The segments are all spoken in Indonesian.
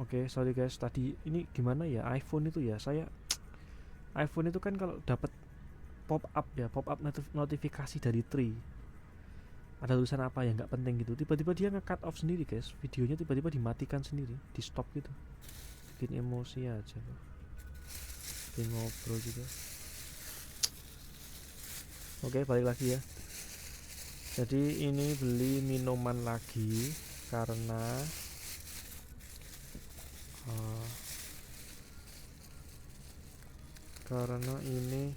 Oke, sorry guys, tadi ini gimana ya, iPhone itu ya, iPhone itu kan kalau dapat pop up ya, pop up notifikasi dari Tree, ada tulisan apa ya nggak penting gitu, tiba-tiba dia nge-cut off sendiri guys, videonya tiba-tiba dimatikan sendiri, di stop gitu, bikin emosi aja, bikin ngobrol gitu. Oke, balik lagi ya. Jadi ini beli minuman lagi karena uh, ini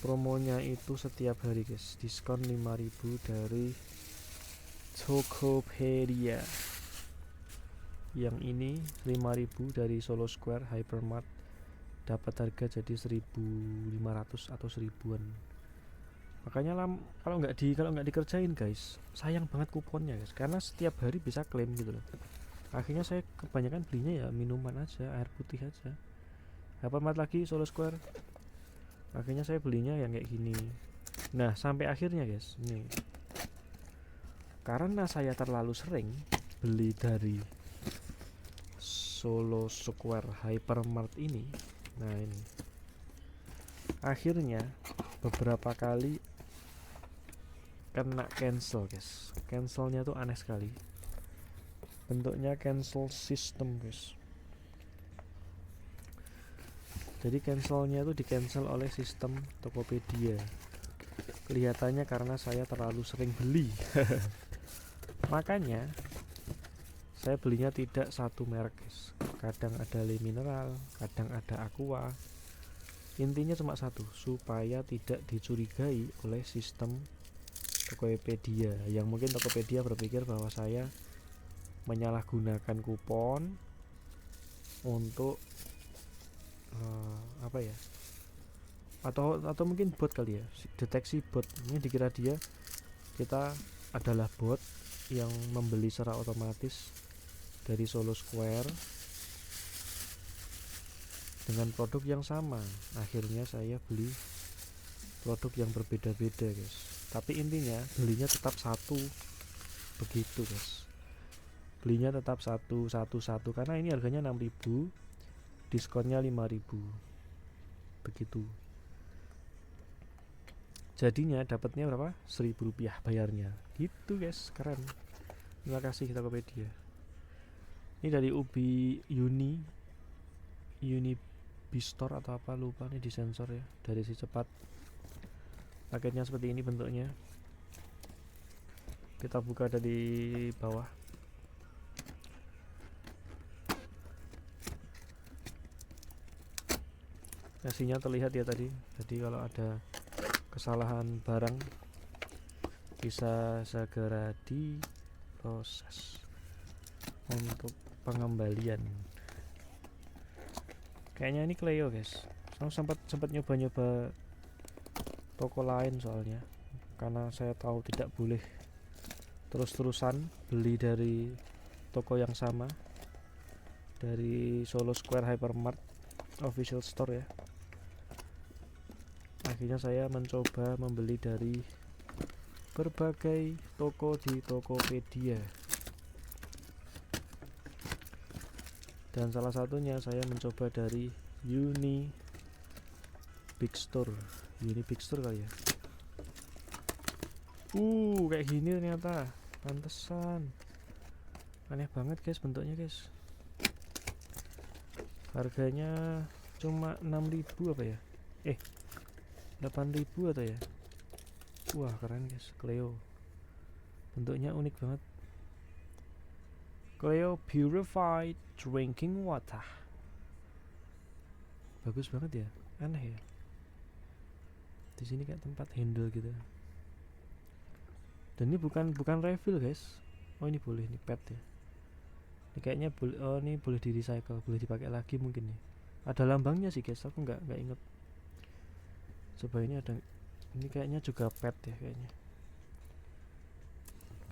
promonya itu setiap hari guys, diskon 5.000 dari Tokopedia. Yang ini 5.000 dari Solo Square Hypermart, dapat harga jadi 1.500 atau 1000-an. Makanya kalau nggak dikerjain guys, sayang banget kuponnya guys, karena setiap hari bisa klaim gitu loh. Akhirnya saya kebanyakan belinya ya minuman aja, air putih aja. Hypermart lagi Solo Square, akhirnya saya belinya yang kayak gini. Nah sampai akhirnya guys, nih karena saya terlalu sering beli dari Solo Square Hypermart ini, nah ini akhirnya beberapa kali kena cancel guys. Cancelnya tuh aneh sekali, bentuknya cancel system guys. Jadi cancelnya tuh di cancel oleh sistem Tokopedia. Kelihatannya karena saya terlalu sering beli. Makanya saya belinya tidak satu merek guys, kadang ada Le Mineral, kadang ada Aqua. Intinya cuma satu, supaya tidak dicurigai oleh sistem Tokopedia, yang mungkin Tokopedia berpikir bahwa saya menyalahgunakan kupon untuk apa ya, atau mungkin bot kali ya, deteksi bot. Ini dikira kita adalah bot yang membeli secara otomatis dari Solo Square dengan produk yang sama. Akhirnya saya beli produk yang berbeda-beda guys, tapi intinya belinya tetap satu, begitu guys. Belinya tetap satu karena ini harganya 6.000, diskonnya 5.000, begitu. Jadinya dapatnya berapa? 1.000 rupiah bayarnya, gitu guys. Keren, terima kasih Tokopedia. Ini dari Ubi Uni Bistor atau apa, lupa nih, disensor ya, dari si cepat. Paketnya seperti ini bentuknya, kita buka dari bawah. Nasinya terlihat ya tadi. Jadi kalau ada kesalahan barang bisa segera diproses untuk pengembalian. Kayaknya ini Cleo guys. Saya sempat nyoba toko lain soalnya, karena saya tahu tidak boleh terus-terusan beli dari toko yang sama, dari Solo Square Hypermart official store ya. Akhirnya saya mencoba membeli dari berbagai toko di Tokopedia, dan salah satunya saya mencoba dari Uni Big Store kali ya. Kayak gini ternyata, pantesan. Aneh banget guys bentuknya guys. Harganya cuma 6.000 apa ya, 8.000 atau ya. Wah keren guys, Cleo. Bentuknya unik banget. Cleo Purified Drinking Water, bagus banget ya, aneh ya. Di sini kayak tempat handle gitu. Dan ini bukan refill guys. Oh ini boleh, ini pet ya. Ini kayaknya ini boleh di recycle, boleh dipakai lagi mungkin nih. Ada lambangnya sih guys, aku nggak inget. Coba ini ada, ini kayaknya juga pet ya kayaknya.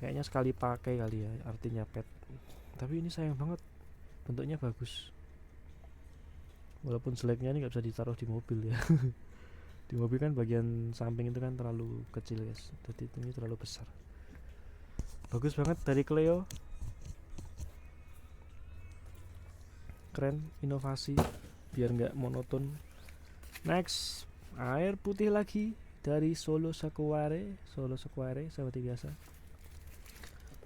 Kayaknya sekali pakai kali ya, artinya pet. Tapi ini sayang banget, bentuknya bagus. Walaupun jeleknya ini nggak bisa ditaruh di mobil ya. Di mobil kan bagian samping itu kan terlalu kecil guys, jadi ini terlalu besar. Bagus banget dari Cleo. keren, inovasi biar nggak monoton. Next, air putih lagi dari Solo Square seperti biasa.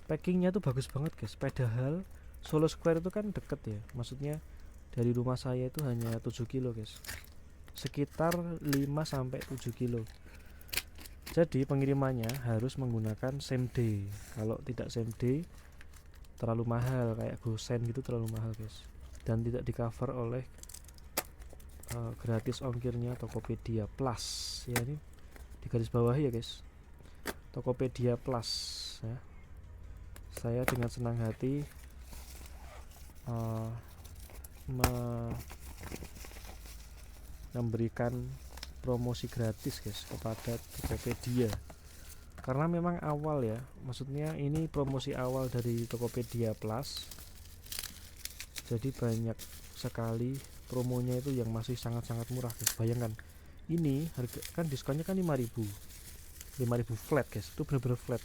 Packingnya tuh bagus banget guys, padahal Solo Square itu kan deket ya, maksudnya dari rumah saya itu hanya 7 kilo guys, sekitar 5-7 kilo. Jadi pengirimannya harus menggunakan same day. Kalau tidak same day terlalu mahal, kayak GoSend gitu terlalu mahal guys, dan tidak di cover oleh gratis ongkirnya Tokopedia Plus ya. Ini di garis bawah ya guys, Tokopedia Plus ya. Saya dengan senang hati memberikan promosi gratis guys kepada Tokopedia, karena memang awal ya, maksudnya ini promosi awal dari Tokopedia Plus, jadi banyak sekali promonya itu yang masih sangat-sangat murah guys. Bayangkan ini harga kan diskonnya kan 5.000 flat guys, itu bener-bener flat.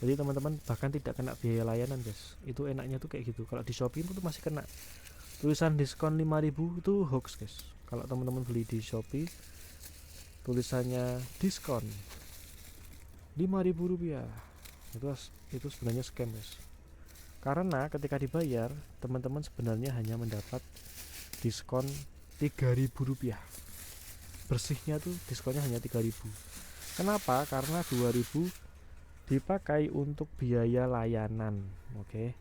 Jadi teman-teman bahkan tidak kena biaya layanan guys, itu enaknya tuh kayak gitu. Kalau di Shopee itu masih kena tulisan diskon 5.000, itu hoax guys. Kalau teman-teman beli di Shopee tulisannya diskon 5.000 rupiah, itu sebenarnya scam guys, karena ketika dibayar teman-teman sebenarnya hanya mendapat diskon 3.000 rupiah bersihnya, tuh diskonnya hanya 3.000. Kenapa? Karena 2.000 dipakai untuk biaya layanan. Oke,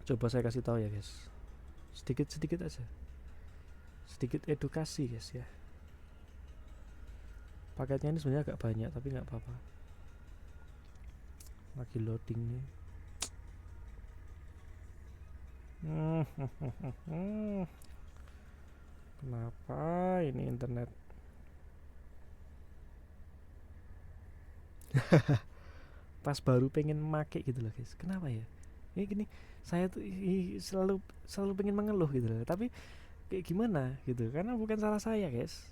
coba saya kasih tahu ya guys, sedikit aja, sedikit edukasi guys ya. Paketnya ini sebenarnya agak banyak tapi nggak apa-apa, lagi loading nih. Kenapa ini internet pas baru pengen make gitu loh guys, kenapa ya ini gini, saya tuh selalu pengen mengeluh gitu loh, tapi kayak gimana gitu, karena bukan salah saya guys.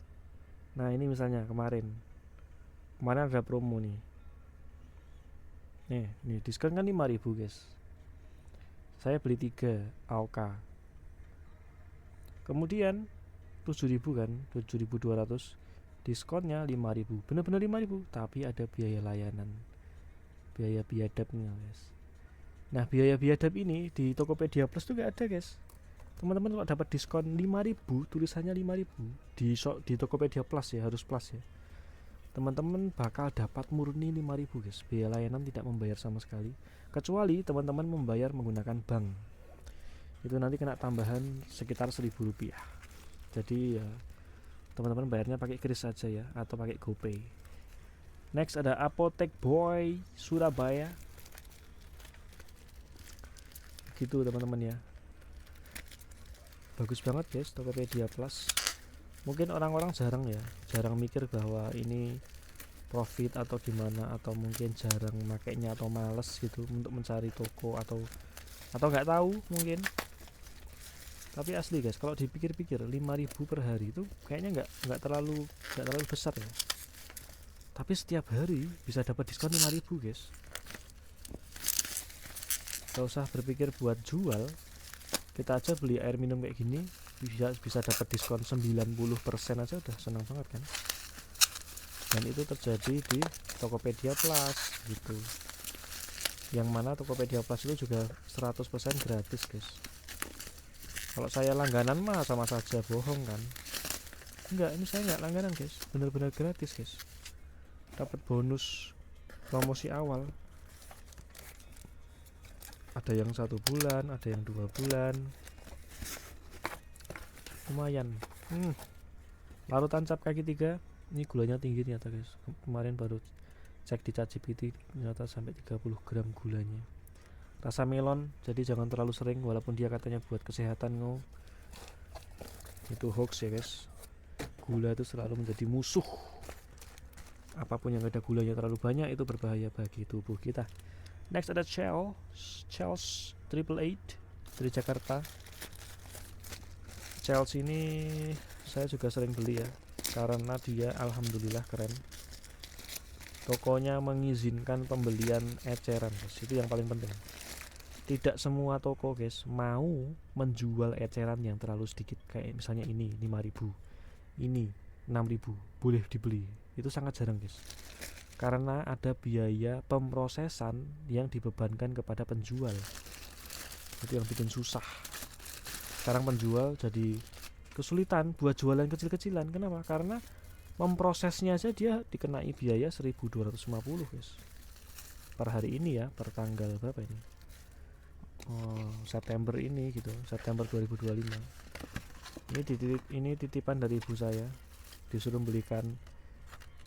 Nah ini misalnya kemarin ada promo nih, nih diskon kan 5.000 guys, saya beli 3 AOK, kemudian 7.000 kan, 7.200, diskonnya 5.000, bener-bener 5.000, tapi ada biaya layanan, biaya biadabnya guys. Nah biaya biadab ini di Tokopedia Plus tuh gak ada guys. Teman-teman kalau dapat diskon 5.000, tulisannya 5.000 di Tokopedia Plus ya, harus plus ya, teman-teman bakal dapat murni 5.000 guys, biaya layanan tidak membayar sama sekali, kecuali teman-teman membayar menggunakan bank, itu nanti kena tambahan sekitar 1.000 rupiah. Jadi ya teman-teman bayarnya pakai kris aja ya, atau pakai GoPay. Next ada Apotek Boy Surabaya, gitu teman-teman ya, bagus banget guys Tokopedia Plus. Mungkin orang-orang jarang mikir bahwa ini profit atau gimana, atau mungkin jarang makainya atau males gitu untuk mencari toko, atau nggak tahu mungkin. Tapi asli guys, kalau dipikir-pikir 5.000 per hari itu kayaknya nggak terlalu besar ya, tapi setiap hari bisa dapat diskon 5.000 guys. Gak usah berpikir buat jual, kita aja beli air minum kayak gini bisa dapat diskon 90% aja udah senang banget kan. Dan itu terjadi di Tokopedia Plus gitu, yang mana Tokopedia Plus itu juga 100% gratis guys. Kalau saya langganan mah sama saja bohong kan. Enggak, ini saya nggak langganan guys, bener-bener gratis guys, dapat bonus promosi awal, ada yang 1 bulan, ada yang 2 bulan, lumayan. Larutan cap kaki 3 ini gulanya tinggi ternyata guys, kemarin baru cek di ChatGPT ternyata sampai 30 gram gulanya. Rasa melon, jadi jangan terlalu sering, walaupun dia katanya buat kesehatan, itu hoax ya guys. Gula itu selalu menjadi musuh, apapun yang ada gulanya terlalu banyak itu berbahaya bagi tubuh kita. Next ada Charles 888 dari Jakarta. Charles ini saya juga sering beli ya, karena dia alhamdulillah keren, tokonya mengizinkan pembelian eceran guys, itu yang paling penting. tidak semua toko guys mau menjual eceran yang terlalu sedikit, kayak misalnya ini 5.000, ini 6.000 boleh dibeli. Itu sangat jarang guys, karena ada biaya pemrosesan yang dibebankan kepada penjual. Itu yang bikin susah. Sekarang penjual jadi kesulitan buat jualan kecil-kecilan. Kenapa? Karena memprosesnya aja dia dikenai biaya 1.250 guys per hari ini ya, per tanggal berapa ini, September ini gitu, September 2025. Ini titipan dari ibu saya, disuruh belikan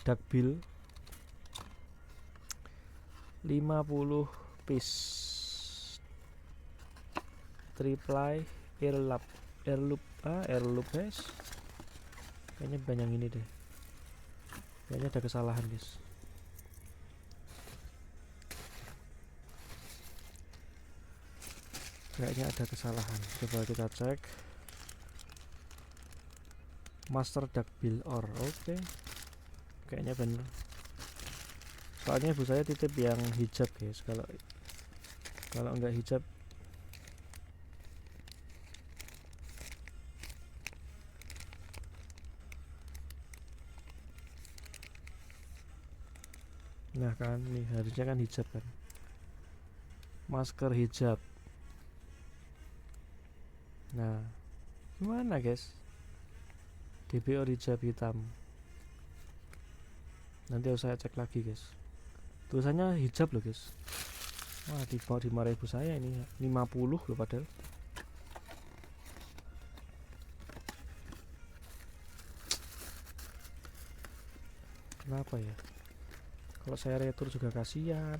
dakbil 50 piece triple airloop guys. Kayaknya bukan yang ini deh, kayaknya ada kesalahan guys. Kayaknya ada kesalahan, coba kita cek. Master dakbil or, oke. Kayaknya bener, soalnya ibu saya titip yang hijab guys. Kalau enggak hijab nah kan, nih harusnya kan hijab kan, masker hijab. Nah gimana guys, DBO hijab hitam. Nanti harus saya cek lagi guys, tulisannya hijab loh guys. Wah, dimarahin ibu saya ini 50 loh padahal. Kenapa ya, kalau saya retur juga kasihan,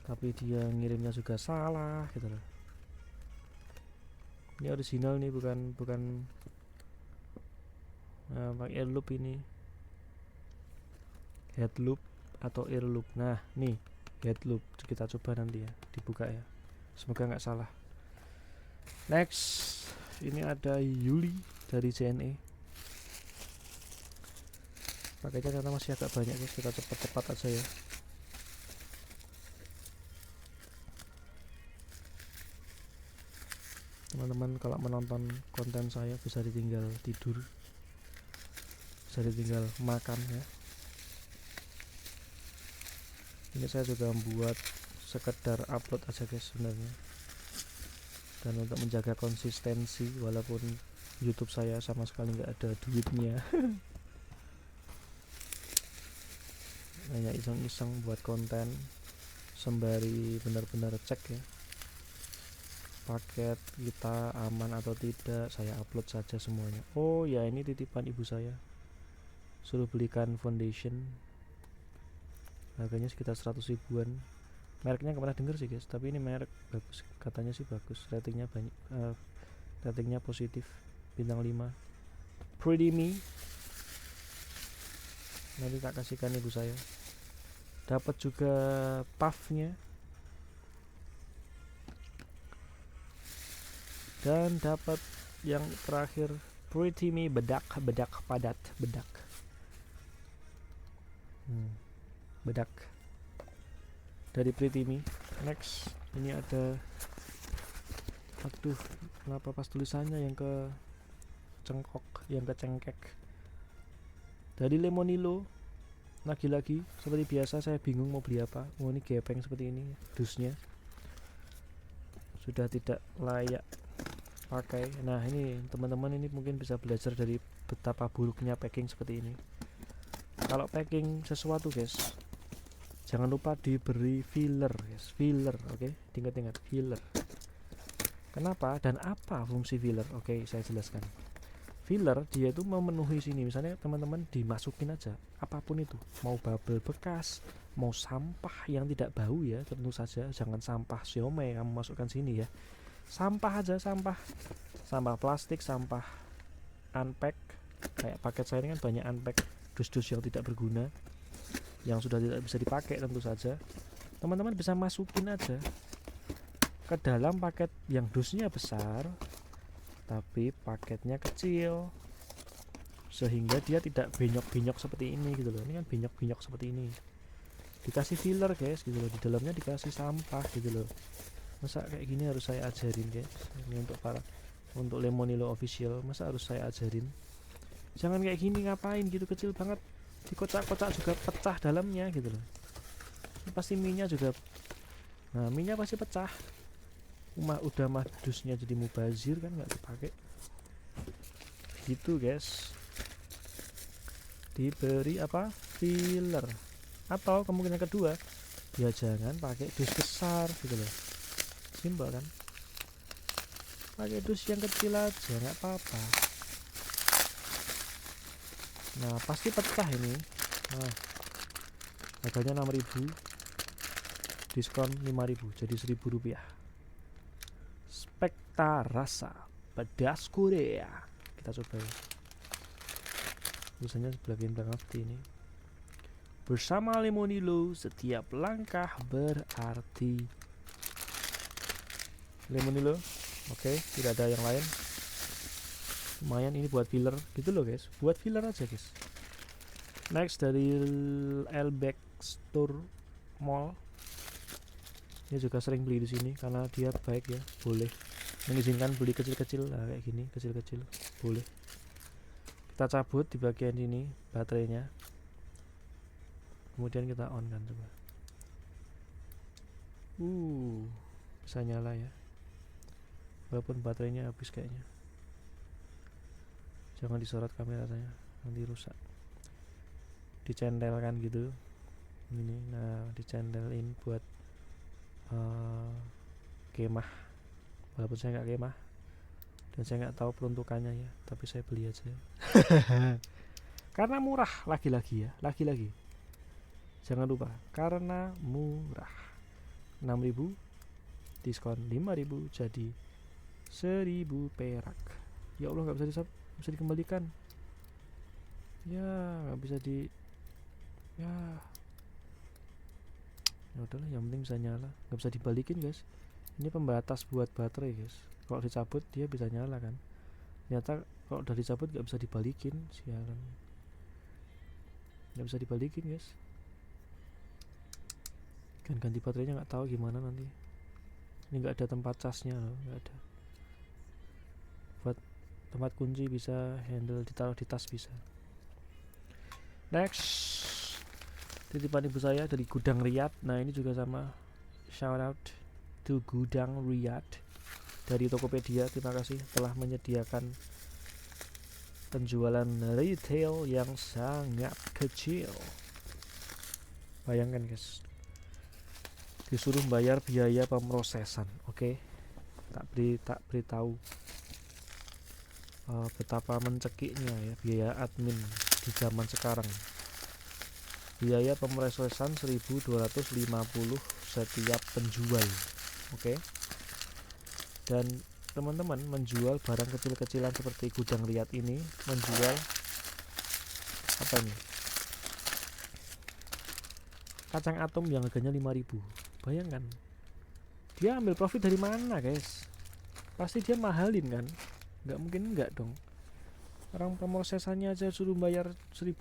tapi dia ngirimnya juga salah gitu loh. Ini original nih, bukan pakai airloop, ini headloop atau airloop. Nah nih headloop, kita coba nanti ya, dibuka ya, semoga nggak salah. Next, ini ada Yuli dari JNE. Pakainya karena masih agak banyak guys, kita cepat-cepat aja ya. Teman-teman kalau menonton konten saya bisa ditinggal tidur, bisa ditinggal makan ya. Ini saya juga membuat sekedar upload aja guys sebenarnya, dan untuk menjaga konsistensi walaupun YouTube saya sama sekali nggak ada duitnya. Hanya iseng-iseng buat konten sembari benar-benar cek ya paket kita aman atau tidak, saya upload saja semuanya. Oh ya, ini titipan ibu saya, suruh belikan foundation, harganya sekitar 100 ribuan. Mereknya nggak pernah denger sih guys, tapi ini merek bagus, katanya sih bagus, ratingnya banyak, ratingnya positif, bintang 5, Pretty Me. Nanti tak kasihkan ibu saya. Dapat juga puffnya, dan dapat yang terakhir Pretty Me bedak padat, bedak dari Pretty Me. Next, ini ada, aduh kenapa pas tulisannya yang ke cengkok, yang ke cengkek, dari Lemonilo. Lagi-lagi seperti biasa saya bingung mau beli apa. Oh ini gepeng seperti ini, dusnya sudah tidak layak pakai. Nah ini teman-teman, ini mungkin bisa belajar dari betapa buruknya packing seperti ini. Kalau packing sesuatu guys, jangan lupa diberi filler guys, filler, oke? Ingat-ingat filler. Kenapa dan apa fungsi filler? Oke, saya jelaskan. Filler dia itu memenuhi sini, misalnya teman-teman dimasukin aja apapun itu, mau bubble bekas, mau sampah yang tidak bau ya, tentu saja jangan sampah siomay kamu masukkan sini ya. Sampah aja, sampah plastik, sampah unpack, kayak paket saya ini kan banyak unpack, dus-dus yang tidak berguna, yang sudah tidak bisa dipakai, tentu saja teman-teman bisa masukin aja ke dalam paket yang dusnya besar tapi paketnya kecil, sehingga dia tidak benyok-benyok seperti ini gitu loh. Ini kan benyok-benyok seperti ini, dikasih filler guys gitu loh, di dalamnya dikasih sampah gitu loh. Masa kayak gini harus saya ajarin guys. Ini untuk Lemonilo official, masa harus saya ajarin? Jangan kayak gini, ngapain gitu, kecil banget. Dikocak-kocak juga pecah dalamnya gitu loh. Ini pasti minyak juga. Nah, minyak pasti pecah. Udah madusnya jadi mubazir kan, nggak dipakai. Gitu guys. Diberi apa? Filler. Atau kemungkinan kedua, ya jangan pakai dus besar gitu loh. Simpel kan? Pakai dus yang kecil aja nggak apa-apa. Nah, pasti pecah ini. Nah, harganya 6.000, diskon 5.000 jadi 1.000 rupiah. Spekta rasa pedas Korea. Kita coba ya. Tulisannya sebelah seperti ini. Bersama Lemonilo, setiap langkah berarti. Lemonilo, oke, tidak ada yang lain. Lumayan ini buat filler gitu loh guys, buat filler aja guys. Next dari Elbeck Store Mall. Ini juga sering beli di sini karena dia baik ya, boleh mengizinkan beli kecil-kecil. Nah, kayak gini kecil-kecil boleh. Kita cabut di bagian ini baterainya, kemudian kita on kan, coba. Bisa nyala ya, walaupun baterainya habis kayaknya. Jangan disorot kameranya, nanti rusak. Dicentelkan gitu ini. Nah, dicentelin buat kemah, walaupun saya nggak kemah dan saya nggak tahu peruntukannya ya, tapi saya beli aja. Karena murah, lagi-lagi jangan lupa, karena murah. 6.000 diskon 5.000 jadi 1.000 perak. Ya Allah, nggak bisa dikembalikan ya, nggak bisa ya udahlah, yang penting bisa nyala. Nggak bisa dibalikin guys, ini pembatas buat baterai guys. Kalau dicabut dia bisa nyala kan, ternyata kalau udah dicabut nggak bisa dibalikin. Sialan, nggak bisa dibalikin guys. Kan ganti baterainya nggak tahu gimana nanti. Ini nggak ada tempat casnya, nggak ada. Buat tempat kunci bisa, handle ditaruh di tas bisa. Next, titipan ibu saya dari Gudang Riyad. Nah, ini juga sama, shout out to Gudang Riyad dari Tokopedia. Terima kasih telah menyediakan penjualan retail yang sangat kecil. Bayangkan guys, disuruh bayar biaya pemrosesan. Oke, tak beritahu betapa mencekiknya ya biaya admin di zaman sekarang. Biaya pemrosesan 1.250 setiap penjual. Oke. Dan teman-teman menjual barang kecil-kecilan seperti Gudang Riyad ini, menjual apa ini? Kacang atom yang harganya 5.000. Bayangkan, dia ambil profit dari mana guys? Pasti dia mahalin kan? Nggak mungkin enggak dong. Orang pemrosesannya aja suruh bayar 1.500.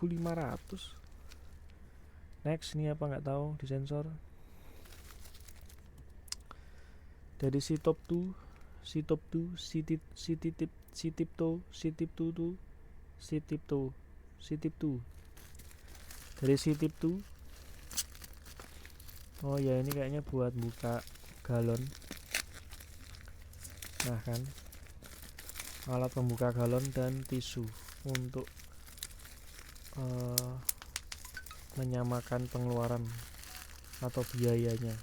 Next, ini apa nggak tahu, disensor. Dari Sitipto, dari Sitipto. Oh ya, ini kayaknya buat buka galon. Nah kan, alat pembuka galon dan tisu untuk menyamakan pengeluaran atau biayanya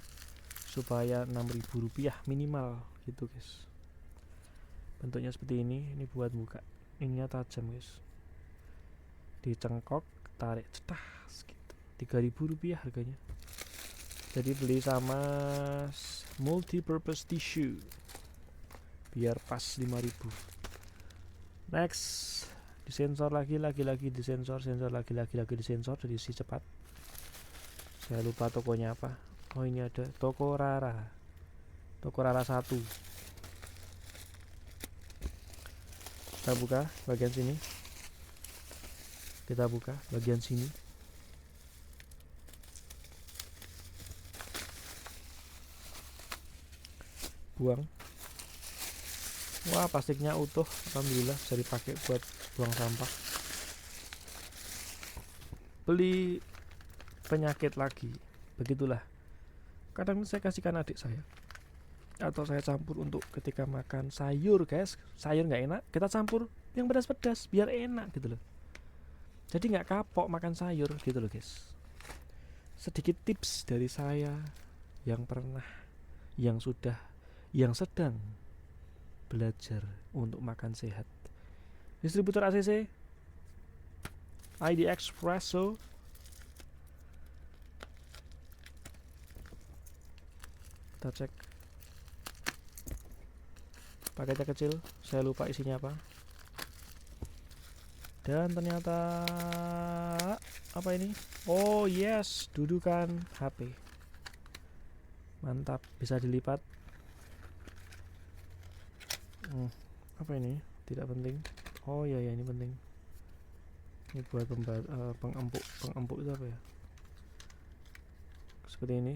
supaya 6.000 rupiah minimal gitu guys. Bentuknya seperti ini buat buka. Ininya tajam guys, dicengkok, tarik, cetas gitu. 3.000 rupiah harganya. Jadi beli sama multi-purpose tissue biar pas 5.000. Next, disensor lagi disensor disensor dari si cepat. Saya lupa tokonya apa. Oh, ini ada Toko Rara 1. Kita buka bagian sini. buang. Wah, plastiknya utuh, alhamdulillah bisa dipakai buat buang sampah. Beli penyakit lagi, begitulah. Kadang saya kasihkan adik saya, atau saya campur untuk ketika makan sayur, guys. Sayur nggak enak, kita campur yang pedas-pedas biar enak gitu loh. Jadi nggak kapok makan sayur gitu loh, guys. Sedikit tips dari saya yang pernah, yang sudah, yang sedang belajar untuk makan sehat. Distributor ACC ID Espresso. Kita cek paketnya kecil, saya lupa isinya apa. Dan ternyata apa ini? Oh yes, dudukan HP. Mantap, bisa dilipat. Apa ini? Tidak penting. Oh iya ya, ini penting. Ini buat pengempuk itu apa ya? Seperti ini.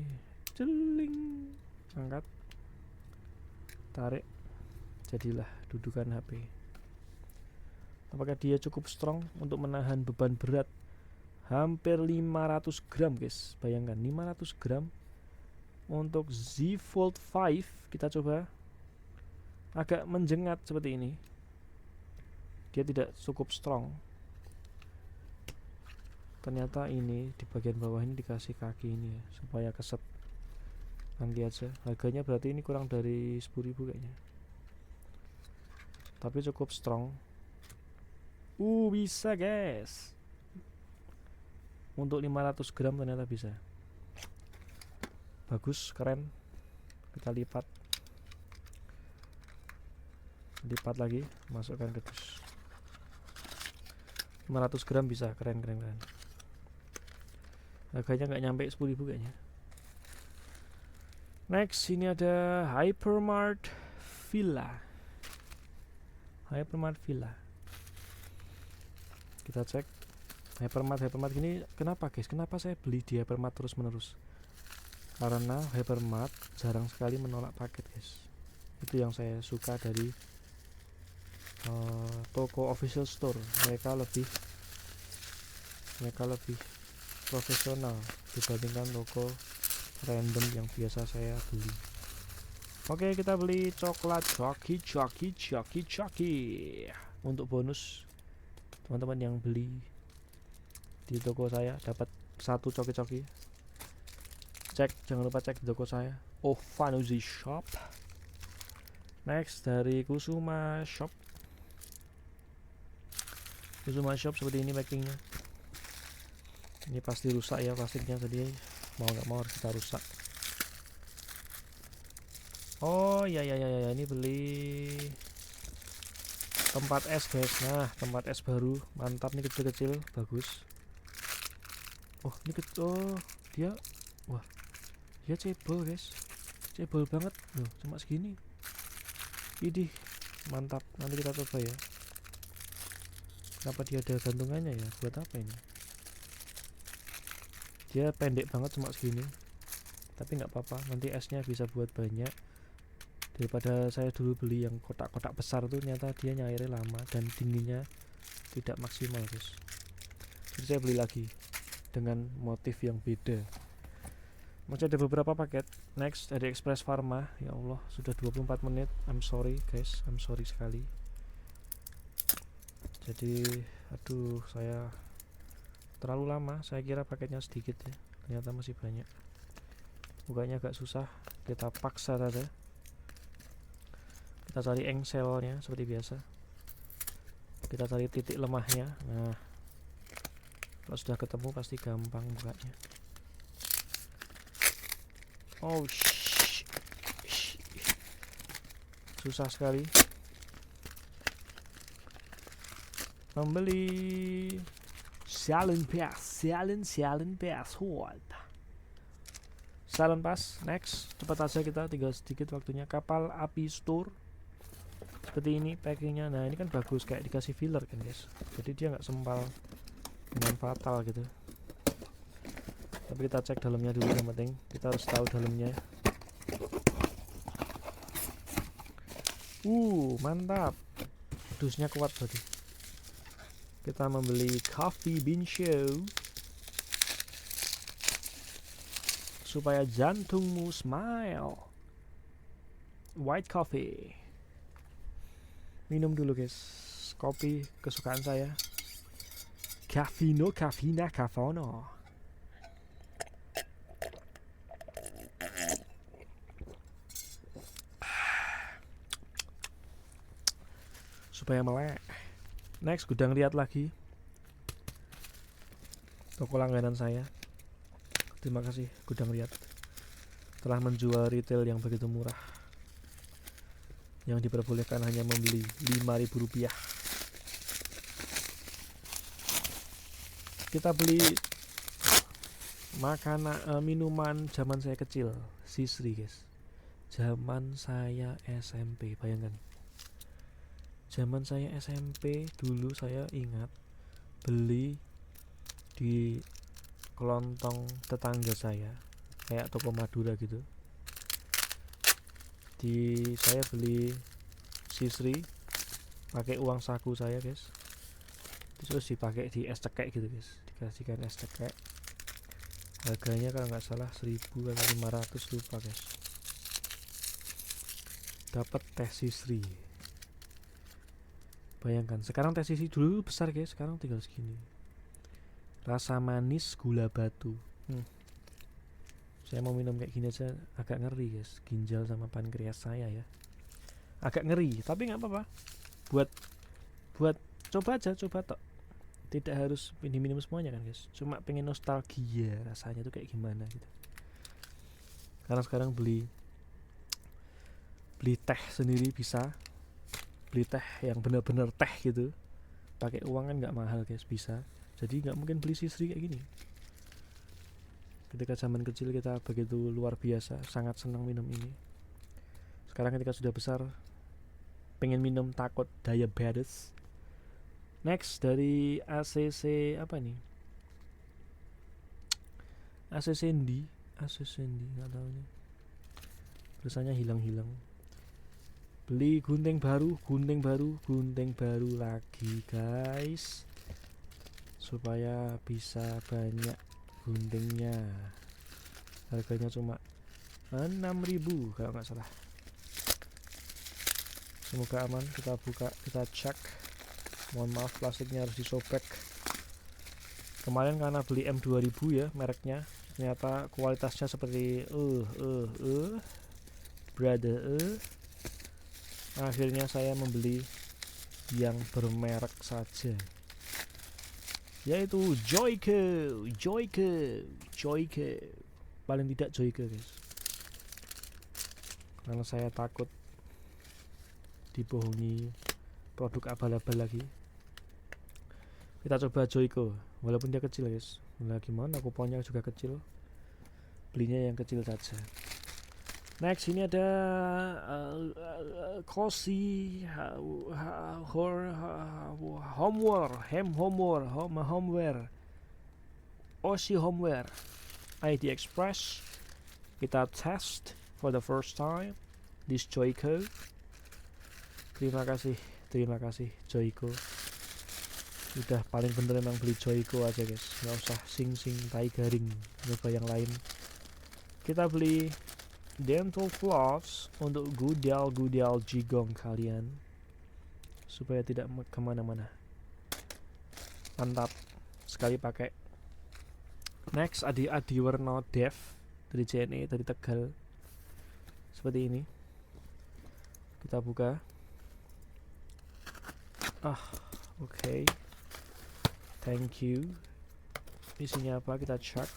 Celing, angkat, tarik, jadilah dudukan HP. Apakah dia cukup strong untuk menahan beban berat hampir 500 gram, guys? Bayangkan 500 gram untuk Z Fold 5. Kita coba. Agak menjengat seperti ini, dia tidak cukup strong. Ternyata ini di bagian bawah ini dikasih kaki ini ya, supaya keset. Nanti aja, harganya berarti ini kurang dari 10.000 kayaknya, tapi cukup strong. Bisa guys, untuk 500 gram ternyata bisa. Bagus, keren. Kita lipat lagi, masukkan ke dus. 500 gram bisa, keren. Harganya nggak nyampe 10.000 kayaknya. Next, ini ada Hypermart Villa. Kita cek Hypermart gini. Kenapa guys? Kenapa saya beli di Hypermart terus menerus? Karena Hypermart jarang sekali menolak paket, guys. Itu yang saya suka dari toko official store. Mereka lebih profesional dibandingkan toko random yang biasa saya beli. Oke, kita beli coklat Chucky untuk bonus. Teman-teman yang beli di toko saya dapat 1 coki. Jangan lupa cek di toko saya, Ovanuzi Shop. Next, dari Kusuma Shop seperti ini packingnya. Ini pasti rusak ya plastiknya, tadi mau nggak mau harus kita rusak. Oh ya, ini beli tempat es, guys. Nah, tempat es baru, mantap nih, kecil-kecil, bagus. Oh ini dia cebol, guys, cebol banget loh, cuma segini. Idih, mantap. Nanti kita coba ya. Kenapa dia ada gantungannya ya? Buat apa ini? Dia pendek banget, cuma segini. Tapi nggak apa-apa, nanti esnya bisa buat banyak. Daripada saya dulu beli yang kotak-kotak besar tuh, ternyata dia nyairnya lama dan dinginnya tidak maksimal, guys. Jadi saya beli lagi dengan motif yang beda. Masih ada beberapa paket. Next, dari Express Pharma. Ya Allah, sudah 24 menit. I'm sorry guys, I'm sorry sekali. Jadi aduh, saya terlalu lama. Saya kira paketnya sedikit ya, ternyata masih banyak. Bukanya agak susah, kita paksa saja. Kita cari engselnya seperti biasa. Kita cari titik lemahnya. Nah, kalau sudah ketemu pasti gampang bukanya. Oh susah sekali membeli Salon Pass. Next, cepat aja, kita tinggal sedikit waktunya. Kapal api store seperti ini packingnya. Nah, ini kan bagus, kayak dikasih filler kan, guys. Jadi dia nggak sempal dengan fatal gitu. Tapi kita cek dalamnya dulu, yang penting kita harus tahu dalamnya. Mantap. Dusnya kuat berarti. Kita membeli Coffee Bean Show supaya jantungmu smile. White coffee. Minum dulu guys. Kopi kesukaan saya. Caffeino, caffeina, caffono. Supaya melek. Next, Gudang Riyad lagi. Toko langganan saya. Terima kasih Gudang Riyad telah menjual retail yang begitu murah, yang diperbolehkan hanya membeli Rp5.000. Kita beli makanan, minuman zaman saya kecil, Sisri guys. Zaman saya SMP, bayangkan. Zaman saya SMP dulu saya ingat beli di kelontong tetangga saya, kayak toko Madura gitu. Saya beli Sisri pakai uang saku saya guys, terus dipakai di es cekek gitu guys, dikasihkan es cekek. Harganya kalau nggak salah 1.000 atau 500, lupa guys. Dapat teh Sisri. Bayangkan, sekarang teh Sisri dulu besar guys, sekarang tinggal segini. Rasa manis gula batu. Saya mau minum kayak gini aja agak ngeri guys, ginjal sama pankreas saya ya. Agak ngeri, tapi nggak apa-apa. Buat coba aja, coba tok. Tidak harus diminum semuanya kan guys. Cuma pengen nostalgia rasanya tuh kayak gimana gitu. Karena sekarang beli teh sendiri bisa. Beli teh yang benar-benar teh gitu. Pakai uang kan nggak mahal guys, bisa. Jadi nggak mungkin beli Sisri kayak gini. Ketika zaman kecil kita begitu luar biasa, sangat senang minum ini. Sekarang ketika sudah besar, pengen minum takut diabetes. Next dari ACC apa nih? ACC Sendi nggak tahu nih. Tulisannya hilang-hilang. Beli gunting baru lagi guys, supaya bisa banyak guntingnya. Harganya cuma 6.000 kalau nggak salah. Semoga aman. Kita buka, kita cek. Mohon maaf plastiknya harus disobek. Kemarin karena beli M2000 ya mereknya, ternyata kualitasnya seperti brother. Akhirnya saya membeli yang bermerek saja, yaitu Joyko. Paling tidak Joyko guys, karena saya takut dibohongi produk abal-abal lagi. Kita coba Joyko, walaupun dia kecil guys. Gimana, kuponnya juga kecil, belinya yang kecil saja. Next, ini ada Cozy Homeware Osi Homeware ID Express. Kita test for the first time this Joyko. Terima kasih Joyko. Udah paling bener emang beli Joyko aja guys, nggak usah sing tai garing nyoba yang lain. Kita beli dental floss untuk gudal jigong kalian supaya tidak kemana-mana. Mantap sekali pakai. Next, Adi Warno Dev dari JNE dari Tegal, seperti ini. Kita buka. Oke. Thank you. Isinya apa kita cek.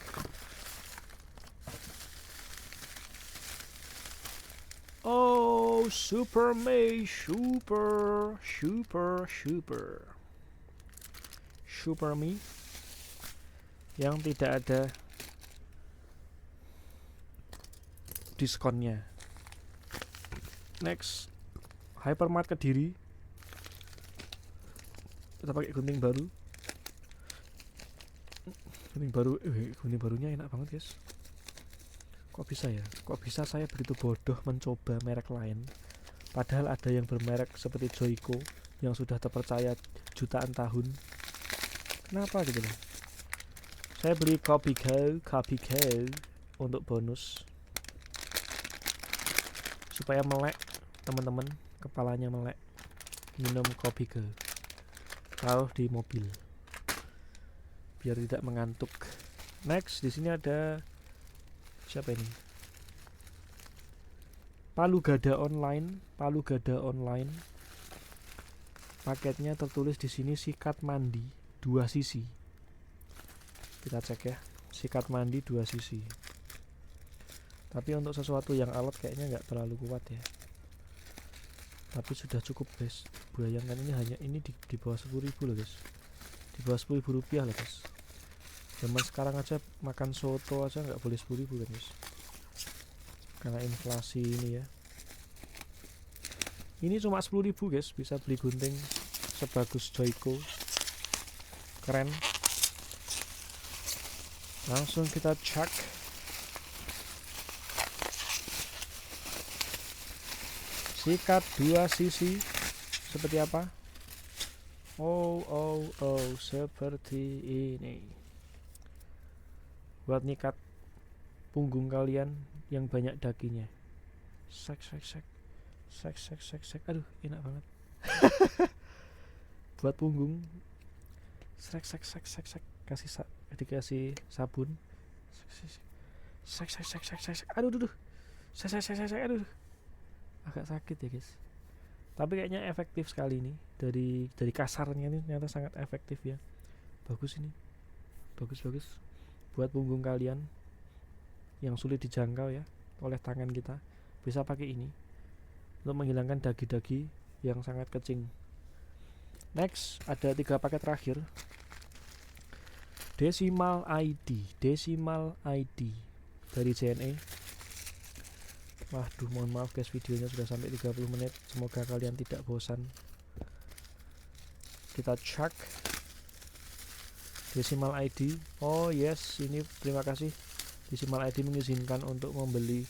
Oh, Super Me, Super Me yang tidak ada diskonnya. Next, Hypermart Kediri. Kita pakai gunting baru. Gunting barunya enak banget guys. Kok bisa saya begitu bodoh mencoba merek lain Padahal ada yang bermerek seperti Joico yang sudah terpercaya jutaan tahun. Kenapa gitu loh? Saya beli Kopiko untuk bonus supaya melek teman-teman, kepalanya melek. Minum Kopiko taruh di mobil biar tidak mengantuk. Next, di sini ada siapa ini? Palu Gada Online. Paketnya tertulis di sini sikat mandi 2 sisi. Kita cek ya, sikat mandi 2 sisi. Tapi untuk sesuatu yang alot kayaknya nggak terlalu kuat ya. Tapi sudah cukup guys. Bayangkan ini di bawah 10.000 loh guys. Di bawah 10.000 rupiah loh guys. Zaman sekarang aja makan soto aja nggak boleh 10.000 kan guys, karena inflasi ini ya. Ini cuma 10.000 guys, bisa beli gunting sebagus Joico, keren. Langsung kita cek. Sikat 2 sisi seperti apa? Oh, seperti ini. Buat nyikat punggung kalian yang banyak dakinya. Sek. Aduh, enak banget. Buat punggung. Sek. Dikasih sabun. Sek. Aduh. Aduh. Agak sakit ya, guys. Tapi kayaknya efektif sekali ini. Dari kasarnya ini ternyata sangat efektif ya. Bagus ini. Bagus. Buat punggung kalian yang sulit dijangkau ya oleh tangan kita, bisa pakai ini untuk menghilangkan dagi-dagi yang sangat kecing. Next, ada 3 paket terakhir. Decimal ID dari JNE. Waduh, mohon maaf guys, videonya sudah sampai 30 menit. Semoga kalian tidak bosan. Kita cek Decimal ID. Oh yes, ini terima kasih. Decimal ID mengizinkan untuk membeli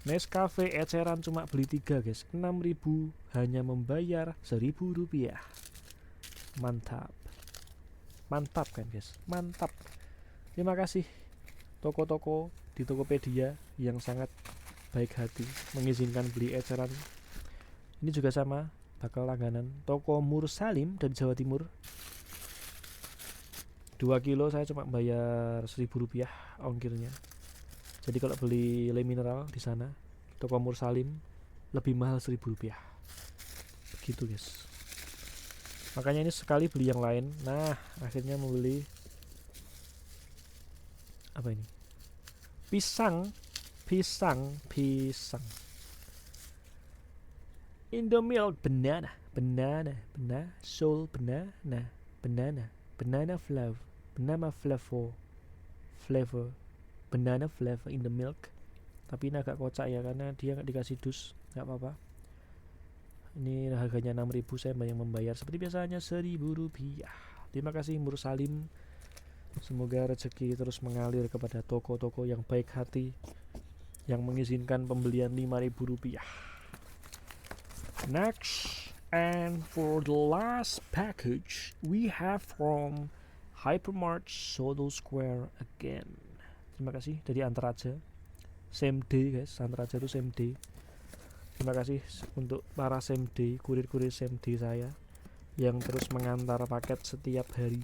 Nescafe eceran, cuma beli 3 guys, 6.000, hanya membayar 1.000 rupiah. Mantap kan guys, mantap. Terima kasih toko-toko di Tokopedia yang sangat baik hati mengizinkan beli eceran. Ini juga sama, bakal langganan. Toko Mursalim dari Jawa Timur, 2 kilo saya cuma bayar 1.000 rupiah ongkirnya. Jadi kalau beli le mineral di sana, Toko Mursalim, lebih mahal 1.000 rupiah. Begitu guys. Makanya ini sekali beli yang lain. Nah, akhirnya membeli apa ini? Pisang. Indomilk banana flavor in the milk. Tapi ini agak kocak ya, karena dia nggak dikasih dus. Nggak apa-apa. Ini harganya 6.000, saya yang membayar seperti biasanya 1.000 rupiah. Terima kasih Mursalim. Semoga rezeki terus mengalir kepada toko-toko yang baik hati yang mengizinkan pembelian 5.000 rupiah. Next, and for the last package we have from Hypermart Solo Square again. Terima kasih dari Antaraja. Same day guys, Antaraja itu same day. Terima kasih untuk para same day, kurir-kurir same day saya yang terus mengantar paket setiap hari.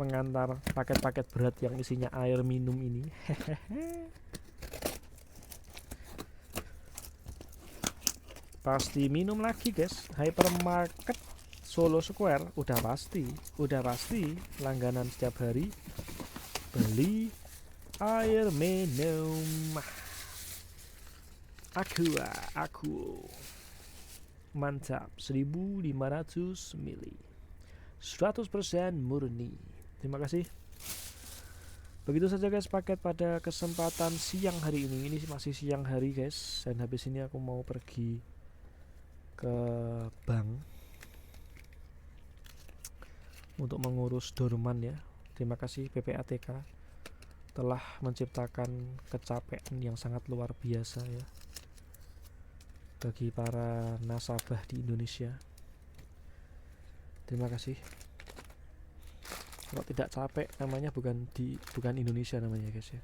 Mengantar paket-paket berat yang isinya air minum ini. Pasti minum lagi guys. Hypermarket Solo Square udah pasti langganan setiap hari. Beli air minum Aqua mantap, 1.500 ml, 100% murni. Terima kasih. Begitu saja guys paket pada kesempatan siang hari ini. Ini masih siang hari guys, dan habis ini aku mau pergi ke bank untuk mengurus dorman ya. Terima kasih PPATK telah menciptakan kecapean yang sangat luar biasa ya. bagi para nasabah di Indonesia. Terima kasih. Kalau tidak capek namanya bukan Indonesia namanya guys ya.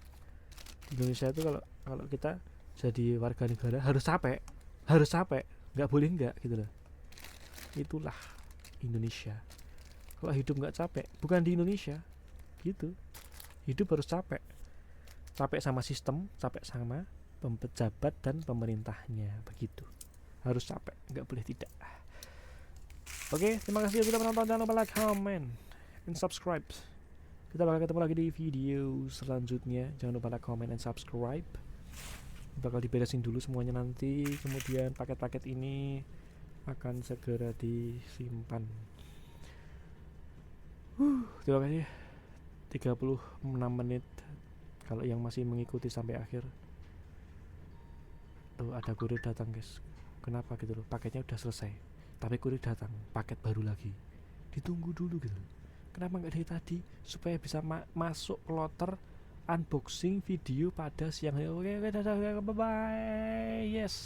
Di Indonesia itu kalau kita jadi warga negara harus capek, nggak boleh nggak gitu loh. Itulah Indonesia. Kalau hidup nggak capek bukan di Indonesia gitu. Hidup harus capek sama sistem, capek sama pejabat dan pemerintahnya, begitu. Harus capek, nggak boleh tidak. Oke, terima kasih sudah menonton. Jangan lupa like, comment, and subscribe. Kita bakal ketemu lagi di video selanjutnya. Jangan lupa like, comment, and subscribe. Bakal diberesin dulu semuanya nanti. Kemudian paket-paket ini akan segera disimpan. Terima kasih. 36 menit kalau yang masih mengikuti sampai akhir. Tuh ada kurir datang guys. Kenapa gitu loh? Paketnya udah selesai, tapi kurir datang, paket baru lagi. Ditunggu dulu gitu. Kenapa nggak dari tadi? Supaya bisa masuk kloter unboxing video pada siang hari. Oke, dadah, bye bye. Yes.